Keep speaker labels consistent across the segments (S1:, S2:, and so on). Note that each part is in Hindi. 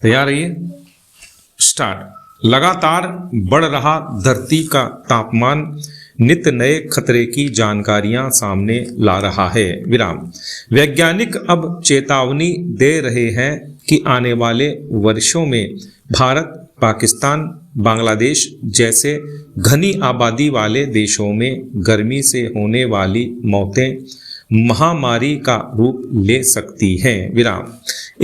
S1: तैयार रहिए। स्टार्ट। लगातार बढ़ रहा धरती का तापमान नित्य नए खतरे की जानकारियां सामने ला रहा है। विराम। वैज्ञानिक अब चेतावनी दे रहे हैं कि आने वाले वर्षों में भारत, पाकिस्तान, बांग्लादेश जैसे घनी आबादी वाले देशों में गर्मी से होने वाली मौतें महामारी का रूप ले सकती हैं। विराम।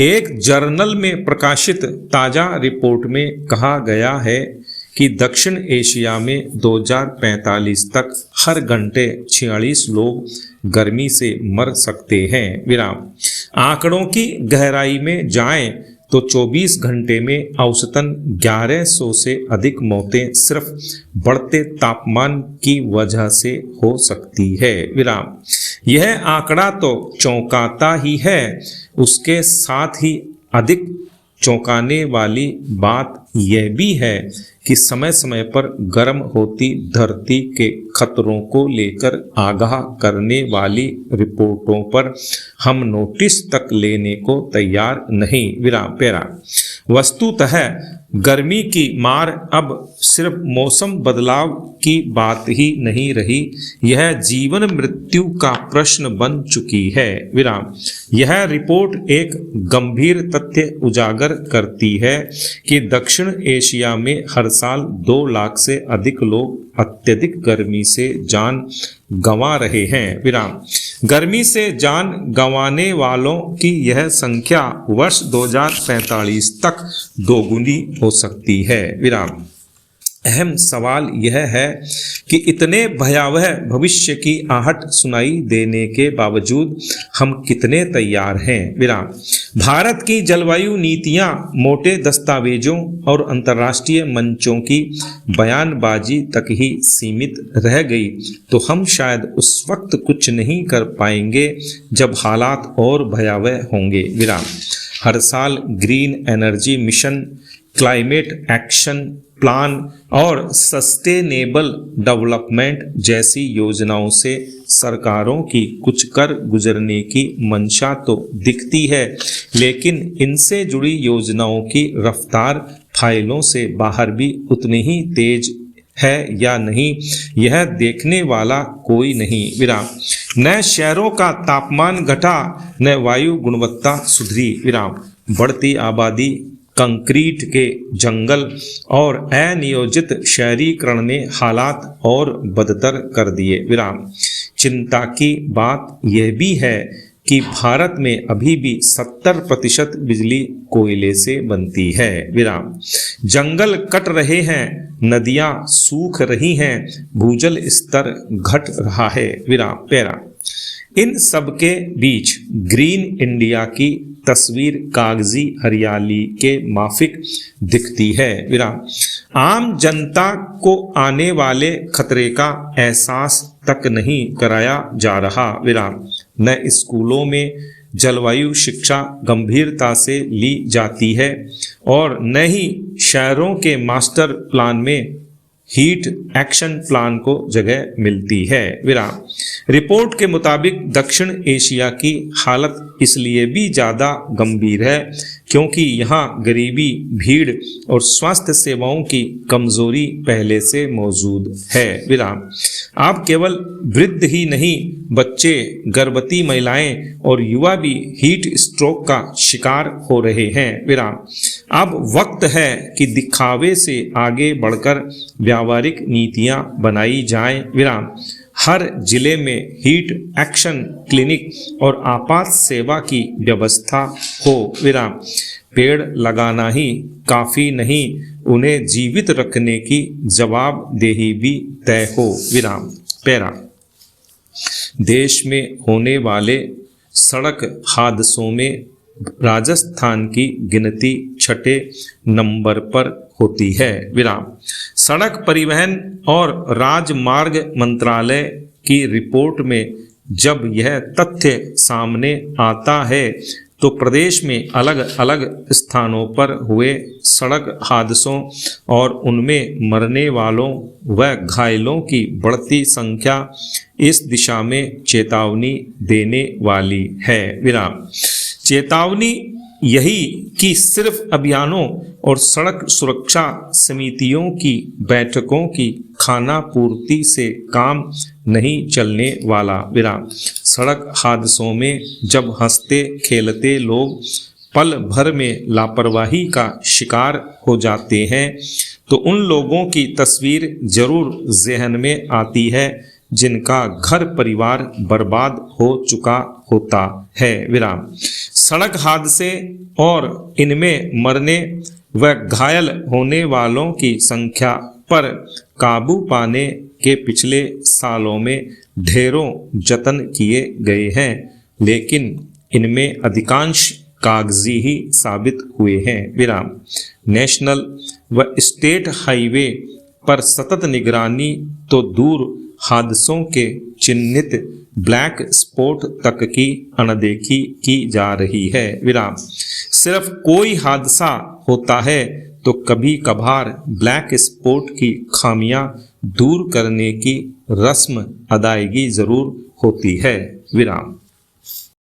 S1: एक जर्नल में प्रकाशित ताज़ा रिपोर्ट में कहा गया है कि दक्षिण एशिया में 2045 तक हर घंटे 46 लोग गर्मी से मर सकते हैं। विराम। आंकड़ों की गहराई में जाएं तो 24 घंटे में औसतन 1100 से अधिक मौतें सिर्फ बढ़ते तापमान की वजह से हो सकती है। विराम। यह आंकड़ा तो चौंकाता ही है, उसके साथ ही अधिक चौंकाने वाली बात यह भी है कि समय समय पर गर्म होती धरती के खतरों को लेकर आगाह करने वाली रिपोर्टों पर हम नोटिस तक लेने को तैयार नहीं। विराम। पैरा। वस्तुतः गर्मी की मार अब सिर्फ मौसम बदलाव की बात ही नहीं रही, यह जीवन मृत्यु का प्रश्न बन चुकी है। विराम। यह रिपोर्ट एक गंभीर तथ्य उजागर करती है कि दक्षिण एशिया में हर साल 2 लाख से अधिक लोग अत्यधिक गर्मी से जान गंवा रहे हैं। विराम। गर्मी से जान गंवाने वालों की यह संख्या वर्ष 2045 तक दोगुनी हो सकती है। विराम। अहम सवाल यह है कि इतने भयावह भविष्य की आहट सुनाई देने के बावजूद हम कितने तैयार हैं। विराम। भारत की जलवायु नीतियां मोटे दस्तावेजों और अंतर्राष्ट्रीय मंचों की बयानबाजी तक ही सीमित रह गई तो हम शायद उस वक्त कुछ नहीं कर पाएंगे जब हालात और भयावह होंगे। विराम। हर साल green energy mission, climate action plan और सस्टेनेबल डेवलपमेंट जैसी योजनाओं से सरकारों की कुछ कर गुजरने की मंशा तो दिखती है, लेकिन इनसे जुड़ी योजनाओं की रफ्तार फाइलों से बाहर भी उतनी ही तेज है या नहीं, यह देखने वाला कोई नहीं। विराम। न शहरों का तापमान घटा, न वायु गुणवत्ता सुधरी। विराम। बढ़ती आबादी, कंक्रीट के जंगल और अनियोजित शहरीकरण ने हालात और बदतर कर दिए। विराम। चिंता की बात यह भी है कि भारत में अभी भी 70% बिजली कोयले से बनती है। विराम। जंगल कट रहे हैं, नदियां सूख रही हैं, भूजल स्तर घट रहा है। विराम। पैरा। इन सब के बीच ग्रीन इंडिया की तस्वीर कागजी हरियाली के माफिक दिखती है। विराम। आम जनता को आने वाले खतरे का एहसास तक नहीं कराया जा रहा। विराम। न स्कूलों में जलवायु शिक्षा गंभीरता से ली जाती है और न ही शहरों के मास्टर प्लान में हीट एक्शन प्लान को जगह मिलती है। विराम। रिपोर्ट के मुताबिक दक्षिण एशिया की हालत इसलिए भी ज़्यादा गंभीर है क्योंकि यहाँ गरीबी, भीड़ और स्वास्थ्य सेवाओं की कमजोरी पहले से मौजूद है। विराम। अब केवल वृद्ध ही नहीं, बच्चे, गर्भवती महिलाएं और युवा भी हीट स्ट्रोक का शिकार हो रहे हैं। विराम। अब वक्त है कि दिखावे से आगे बढ़कर व्यावहारिक नीतियां बनाई जाएं। विराम। हर जिले में हीट एक्शन क्लिनिक और आपात सेवा की व्यवस्था हो। विराम। पेड़ लगाना ही काफ़ी नहीं, उन्हें जीवित रखने की जवाबदेही भी तय हो। विराम। पैरा। देश में होने वाले सड़क हादसों में राजस्थान की गिनती 6 नंबर पर होती है। विराम। सड़क परिवहन और राजमार्ग मंत्रालय की रिपोर्ट में जब यह तथ्य सामने आता है तो प्रदेश में अलग अलग स्थानों पर हुए सड़क हादसों और उनमें मरने वालों व घायलों की बढ़ती संख्या इस दिशा में चेतावनी देने वाली है। विराम। चेतावनी यही कि सिर्फ अभियानों और सड़क सुरक्षा समितियों की बैठकों की खाना पूर्ति से काम नहीं चलने वाला। विराम। सड़क हादसों में जब हंसते खेलते लोग पल भर में लापरवाही का शिकार हो जाते हैं तो उन लोगों की तस्वीर जरूर ज़हन में आती है जिनका घर परिवार बर्बाद हो चुका होता है। विराम। सड़क हादसे और इनमें मरने व घायल होने वालों की संख्या पर काबू पाने के पिछले सालों में ढेरों जतन किए गए हैं, लेकिन इनमें अधिकांश कागजी ही साबित हुए हैं। विराम। नेशनल व स्टेट हाईवे पर सतत निगरानी तो दूर, हादसों के चिन्हित ब्लैक स्पॉट तक की अनदेखी की जा रही है। विराम। सिर्फ कोई हादसा होता है तो कभी कभार ब्लैक स्पॉट की खामियां दूर करने की रस्म अदायगी जरूर होती है। विराम।